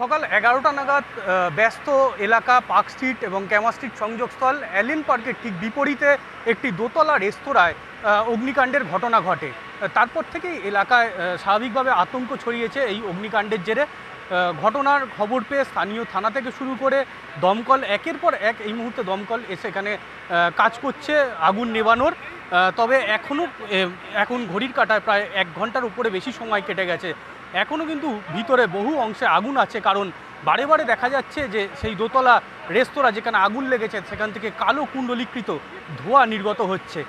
সকাল ১১টা নাগাদ ব্যস্ত এলাকা পার্ক স্ট্রিট এবং ক্যামা স্ট্রিট সংযোগস্থল অ্যালেন পার্কের ঠিক বিপরীতে একটি দোতলা রেস্তোরাঁয় অগ্নিকাণ্ডের ঘটনা ঘটে। তারপর থেকেই এলাকায় স্বাভাবিকভাবে আতঙ্ক ছড়িয়েছে এই অগ্নিকাণ্ডের জেরে। ঘটনার খবর পেয়ে স্থানীয় থানা থেকে শুরু করে দমকল একের পর এক এই মুহূর্তে দমকল এসে এখানে কাজ করছে আগুন নেভানোর। তবে এখন ঘড়ির কাঁটায় প্রায় ১ ঘন্টার উপরে বেশি সময় কেটে গেছে। এখনও কিন্তু ভিতরে বহু অংশে আগুন আছে, কারণ বারে বারে দেখা যাচ্ছে যে সেই দোতলা রেস্তোরাঁ যেখানে আগুন লেগেছে সেখান থেকে কালো কুণ্ডলীকৃত ধোঁয়া নির্গত হচ্ছে।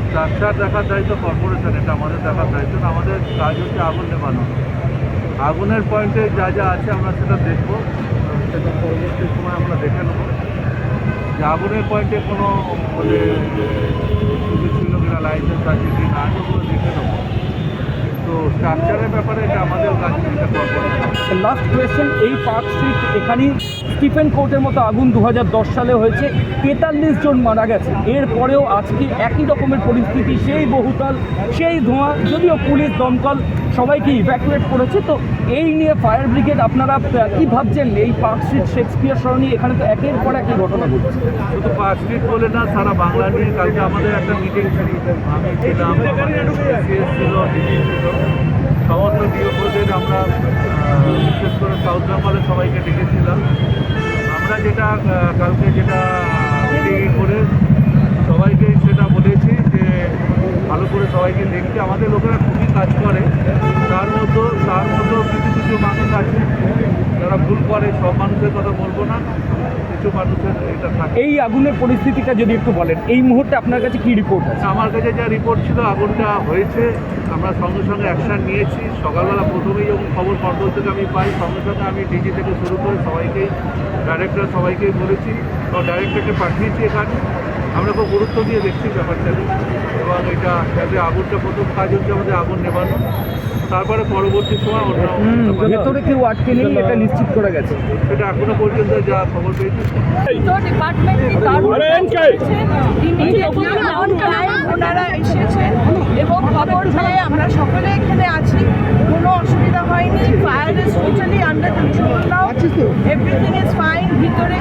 স্ট্রাকচার দেখার দায়িত্ব কর্পোরেশন, এটা আমাদের দেখার দায়িত্ব না। আমাদের কাজ হচ্ছে আগুন নেভানো। আগুনের পয়েন্টে যা যা আছে আমরা সেটা দেখবো, সেটা পরবর্তী সময় আমরা দেখে নেবো যে আগুনের পয়েন্টে কোনো ছিল কিনা, লাইসেন্স আছে কি না, ওগুলো দেখে নেবো। তো স্ট্রাকচারের ব্যাপারে এটা আমাদের কাজ, এটা কর্পোরেশন। লাস্ট কোয়েশ্চেন, এই পার্ক স্ট্রিট এখানেই স্টিফেন কোর্টের মতো আগুন 2010 সালে হয়েছে, 43 জন মারা গেছে। এরপরেও আজকে একই রকমের পরিস্থিতি, সেই বহুতল, সেই ধোঁয়া। যদিও পুলিশ দমকল সবাইকে ইভ্যাকুয়েট করেছে। তো এই নিয়ে ফায়ার ব্রিগেড আপনারা কী ভাবছেন? এই পার্ক স্ট্রিট শেক্সপিয়ার সরণি, এখানে তো একের পর একই ঘটনা ঘটছে। শুধু পার্ক স্ট্রিট বলে না, সারা বাংলা নিয়ে কালকে আমাদের একটা মিটিং ছিল। আমি ছিলাম, ছিল, ডিজি ছিল, সমস্ত ডিওদের আমরা বিশেষ করে সাউথ বেঙ্গলের সবাইকে ডেকেছিলাম। আমরা কালকে যেটা মিটিং করে সবাইকে সেটা বলেছি যে ভালো করে সবাইকে দেখতে। আমাদের লোকেরা খুবই কাজ করে, তার মধ্যেও কিছু মানুষ আছে যারা ভুল করে। সব মানুষের কথা বলবো না, কিছু মানুষের এটা থাকে। এই আগুনের পরিস্থিতিটা যদি একটু বলেন, এই মুহূর্তে আপনার কাছে কি রিপোর্ট আছে? আমার কাছে যা রিপোর্ট ছিল, আগুনটা হয়েছে, আমরা সঙ্গে সঙ্গে অ্যাকশান নিয়েছি। সকালবেলা প্রথমেই যখন খবর কন্ট্রোল থেকে আমি পাই, সঙ্গে সঙ্গে আমি ডিজি থেকে শুরু করে সবাইকেই, ডাইরেক্টর সবাইকেই বলেছি, এবং ডাইরেক্টরকে পাঠিয়েছি এখানে। আমরা খুব গুরুত্ব দিয়ে দেখছি ব্যাপারটাকে, এবং এটা যাতে আগুনটা প্রথম কাজ হচ্ছে আমাদের আগুন নেভানো, তারপরে পরবর্তী সময় ভেতরে কেউ আটকে নেই, এটা নিশ্চিত করা গেছে। সেটা এখনো পর্যন্ত যা খবর পেয়েছি। ওনারা এসেছেন এবং খবর পেয়ে আমরা সকলে এখানে আছি, কোনো অসুবিধা হয়নি। Fire is totally under control now, everything is fine. ভিতরে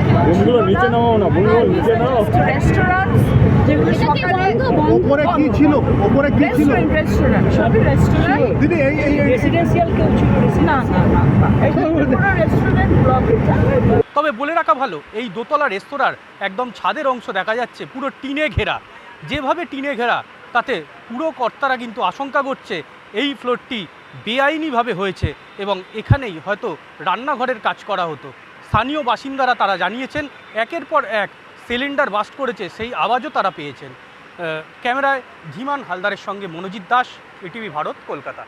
রেস্টুরেন্ট যেগুলো সকালে ওপরে কি ছিল, রেস্টুরেন্ট সবই রেস্টুরেন্ট। দিদি এই রেসিডেন্সিয়াল কেউ ছিল না, পুরো রেস্টুরেন্ট ব্লক। তবে বলে রাখা ভালো, এই দোতলা রেস্তোরাঁর একদম ছাদের অংশ দেখা যাচ্ছে পুরো টিনে ঘেরা। যেভাবে টিনে ঘেরা, তাতে পুরো কর্তারা কিন্তু আশঙ্কা করছে এই ফ্লোরটি বেআইনিভাবে হয়েছে এবং এখানেই হয়তো রান্নাঘরের কাজ করা হতো। স্থানীয় বাসিন্দারা তারা জানিয়েছেন একের পর এক সিলিন্ডার বাস্ট করেছে, সেই আওয়াজও তারা পেয়েছেন। ক্যামেরায় ধীমান হালদারের সঙ্গে মনোজিৎ দাস, এটিভি ভারত, কলকাতা।